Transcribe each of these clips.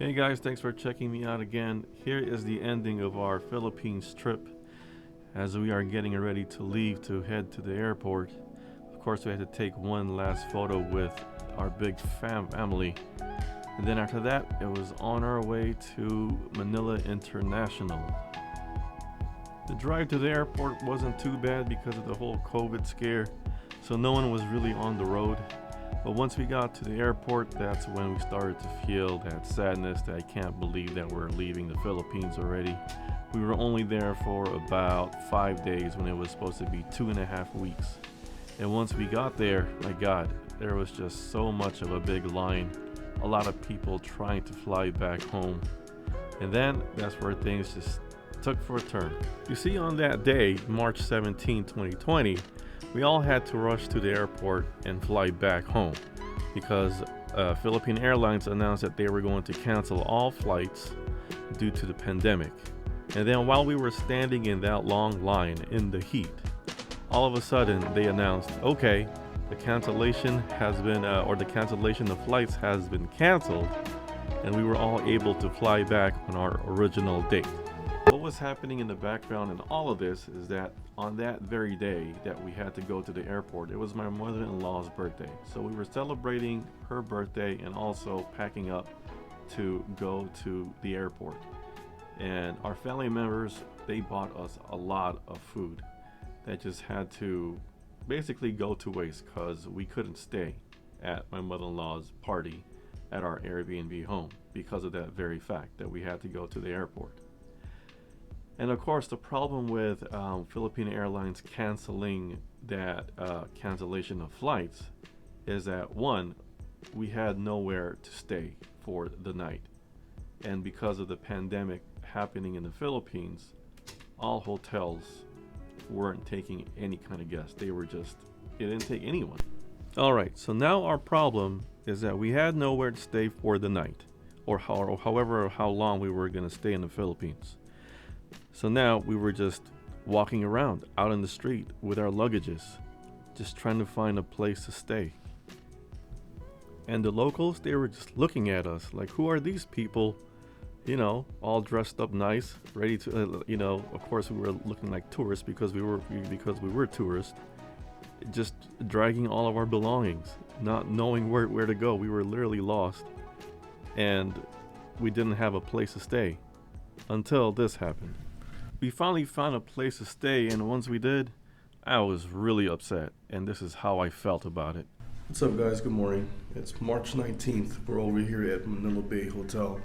Hey guys, thanks for checking me out again. Here is the ending of our Philippines trip as we are getting ready to leave to head to the airport. Of course, we had to take one last photo with our big family. And then after that, it was on our way to Manila International. The drive to the airport wasn't too bad because of the whole COVID scare, so no one was really on the road. But once we got to the airport, that's when we started to feel that sadness that I can't believe that we're leaving the Philippines already. We were only there for about 5 days when it was supposed to be 2.5 weeks. And once we got there, my God, there was just so much of a big line. A lot of people trying to fly back home. And then that's where things just took for a turn. You see, on that day, March 17, 2020, we all had to rush to the airport and fly back home because Philippine Airlines announced that they were going to cancel all flights due to the pandemic. And then while we were standing in that long line in the heat, all of a sudden they announced, okay, the cancellation has been, or the cancellation of flights has been canceled, and we were all able to fly back on our original date. What was happening in the background in all of this is that on that very day that we had to go to the airport, it was my mother-in-law's birthday. So we were celebrating her birthday and also packing up to go to the airport. And our family members, they bought us a lot of food that just had to basically go to waste because we couldn't stay at my mother-in-law's party at our Airbnb home because of that very fact that we had to go to the airport. And of course, the problem with Philippine Airlines canceling that cancellation of flights is that, one, we had nowhere to stay for the night. And because of the pandemic happening in the Philippines, all hotels weren't taking any kind of guests. It didn't take anyone. All right, so now our problem is that we had nowhere to stay for the night, or however how long we were going to stay in the Philippines. So now we were just walking around out in the street with our luggages, just trying to find a place to stay. And the locals, they were just looking at us like, who are these people? You know, all dressed up nice, ready to, of course we were looking like tourists because we were tourists, just dragging all of our belongings, not knowing where to go. We were literally lost, and we didn't have a place to stay until this happened. We finally found a place to stay, and once we did, I was really upset, and this is how I felt about it. What's up, guys? Good morning. It's March 19th. We're over here at Manila Bay Hotel.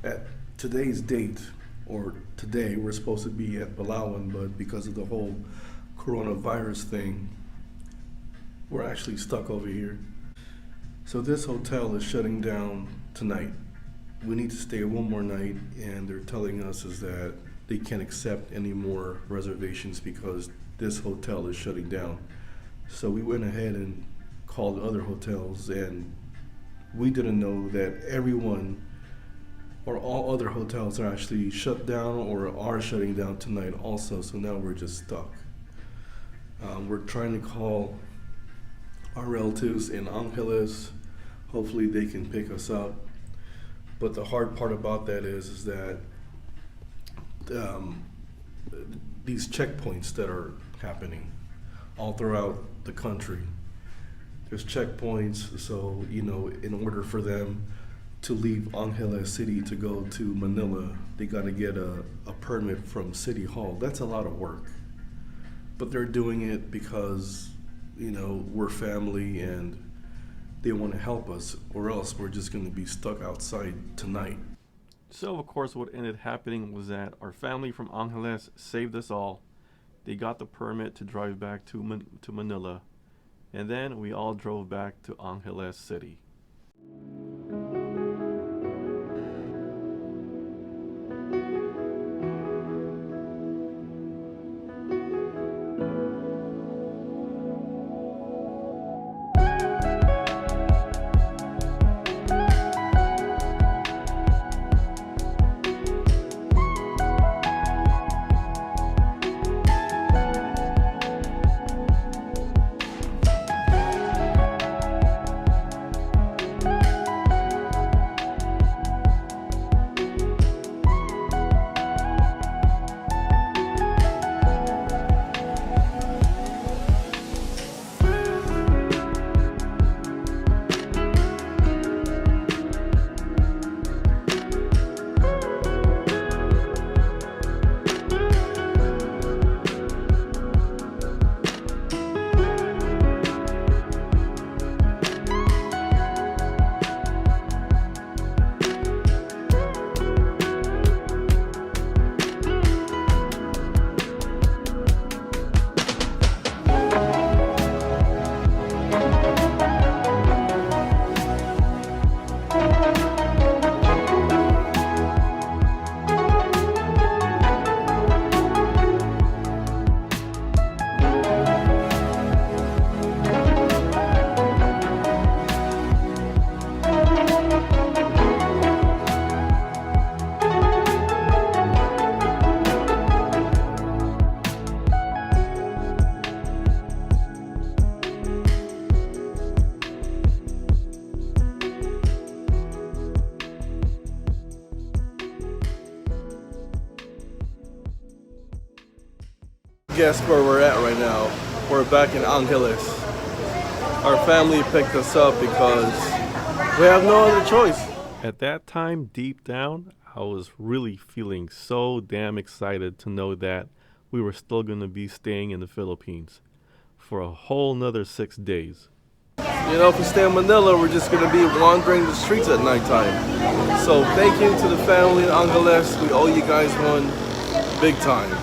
At today's date, or today, we're supposed to be at Palawan, but because of the whole coronavirus thing, we're actually stuck over here. So this hotel is shutting down tonight. We need to stay one more night, and they're telling us is that they can't accept any more reservations because this hotel is shutting down. So we went ahead and called other hotels, and we didn't know that everyone or all other hotels are actually shut down or are shutting down tonight also. So now we're just stuck. We're trying to call our relatives in Angeles. Hopefully they can pick us up. But the hard part about that is that these checkpoints that are happening all throughout the country. There's checkpoints, so in order for them to leave Angeles City to go to Manila, they got to get a permit from City Hall. That's a lot of work. But they're doing it because, we're family and they want to help us, or else we're just going to be stuck outside tonight. So of course what ended happening was that our family from Angeles saved us all. They got the permit to drive back to Manila, and then we all drove back to Angeles City. guess where we're at right now. We're back in Angeles. Our family picked us up because we have no other choice. At that time, deep down, I was really feeling so damn excited to know that we were still going to be staying in the Philippines for a whole nother 6 days. You know, if we stay in Manila, we're just going to be wandering the streets at nighttime. So thank you to the family in Angeles. We owe you guys one big time.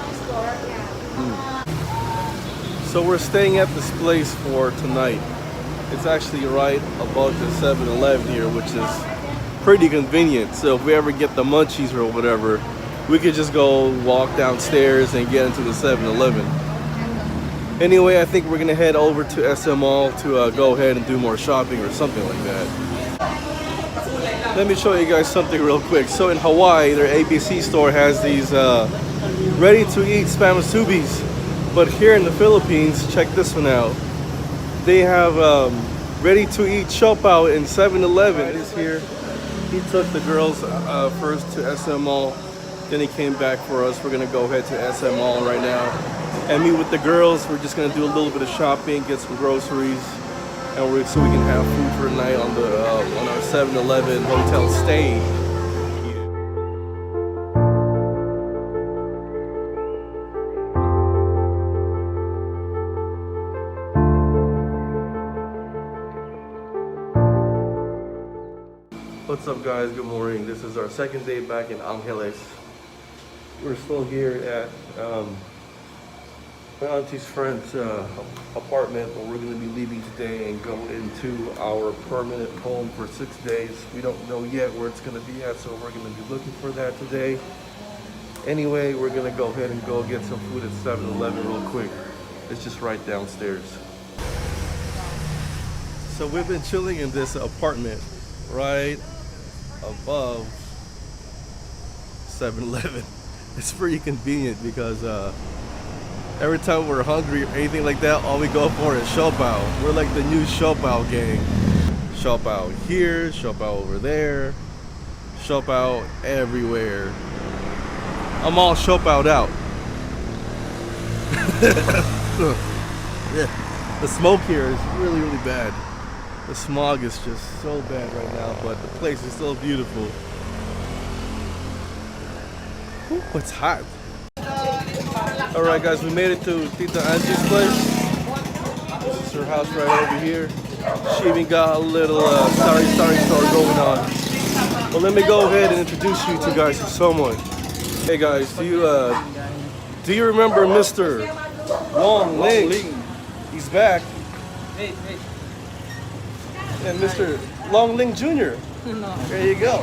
So we're staying at this place for tonight. It's actually right above the 7-Eleven here, which is pretty convenient. So if we ever get the munchies or whatever, we could just go walk downstairs and get into the 7-Eleven. Anyway, I think we're gonna head over to SM Mall to go ahead and do more shopping or something like that. Let me show you guys something real quick. So in Hawaii, their ABC store has these ready-to-eat Spam Subis. But here in the Philippines, check this one out. They have ready-to-eat siopao in 7-Eleven. It is here. He took the girls first to SM Mall. Then he came back for us. We're gonna go ahead to SM Mall right now and meet with the girls. We're just gonna do a little bit of shopping, get some groceries, and so we can have food for the night on our 7-Eleven hotel stay. What's up, guys? Good morning. This is our second day back in Angeles. We're still here at my auntie's friend's apartment, but we're going to be leaving today and go into our permanent home for 6 days. We don't know yet where it's going to be at, so we're going to be looking for that today. Anyway, we're going to go ahead and go get some food at 7-Eleven real quick. It's just right downstairs. So we've been chilling in this apartment right above 7-Eleven. It's pretty convenient because every time we're hungry or anything like that, all we go for is siopao. We're like the new siopao gang. Siopao here, siopao over there, siopao everywhere. I'm all siopaoed out. Yeah. The smoke here is really, really bad. The smog is just so bad right now, but the place is still beautiful. Ooh, it's hot. Alright guys, we made it to Tita Angie's place. This is her house right over here. She even got a little sorry store going on. But let me go ahead and introduce you two guys to someone. Hey guys, do you remember Mr. Long Ling? He's back. Hey. And Mr. Long Ling Jr. There you go.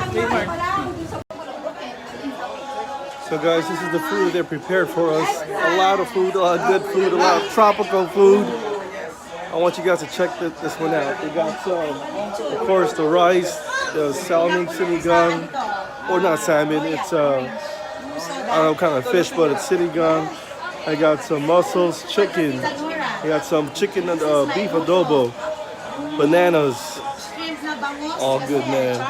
So guys, this is the food they prepared for us. A lot of food, a lot of good food, a lot of tropical food. I want you guys to check this one out. They got some, of course, the rice, the salmon sinigang, or not salmon, it's I don't know, kind of fish, but it's sinigang. I got some mussels, chicken. I got some chicken and beef adobo, bananas. All good, man.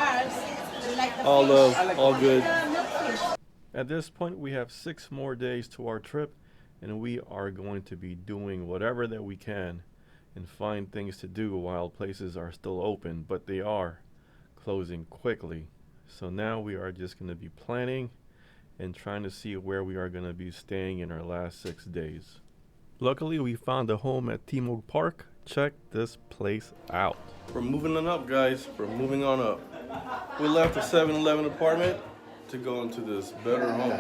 All love, all good. At this point, we have 6 more days to our trip, and we are going to be doing whatever that we can and find things to do while places are still open, but they are closing quickly. So now we are just going to be planning and trying to see where we are going to be staying in our last 6 days. Luckily, we found a home at Timog Park. Check this place out. We're moving on up, guys. We're moving on up. We left the 7-Eleven apartment to go into this better home.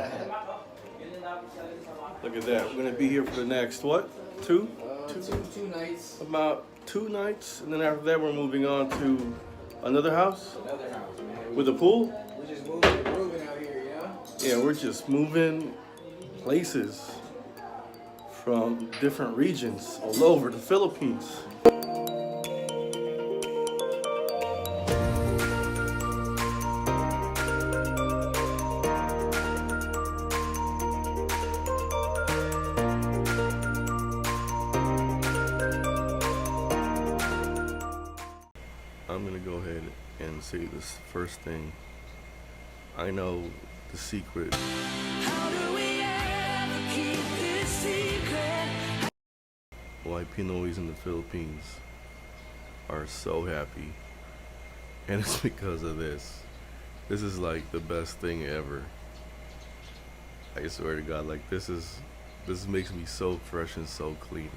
Look at that. We're gonna be here for the next what? Two nights. About 2 nights, and then after that, we're moving on to another house. Another house, man. With a pool. We're just moving out here, Yeah, we're just moving places from different regions all over the Philippines. I'm gonna go ahead and say this first thing. I know the secret. How do we ever Why Pinoys in the Philippines are so happy, and it's because of this. This is like the best thing ever. I swear to God, like this makes me so fresh and so clean.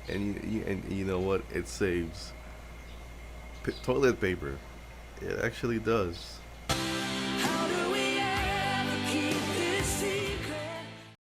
And you know what? It saves toilet paper. It actually does.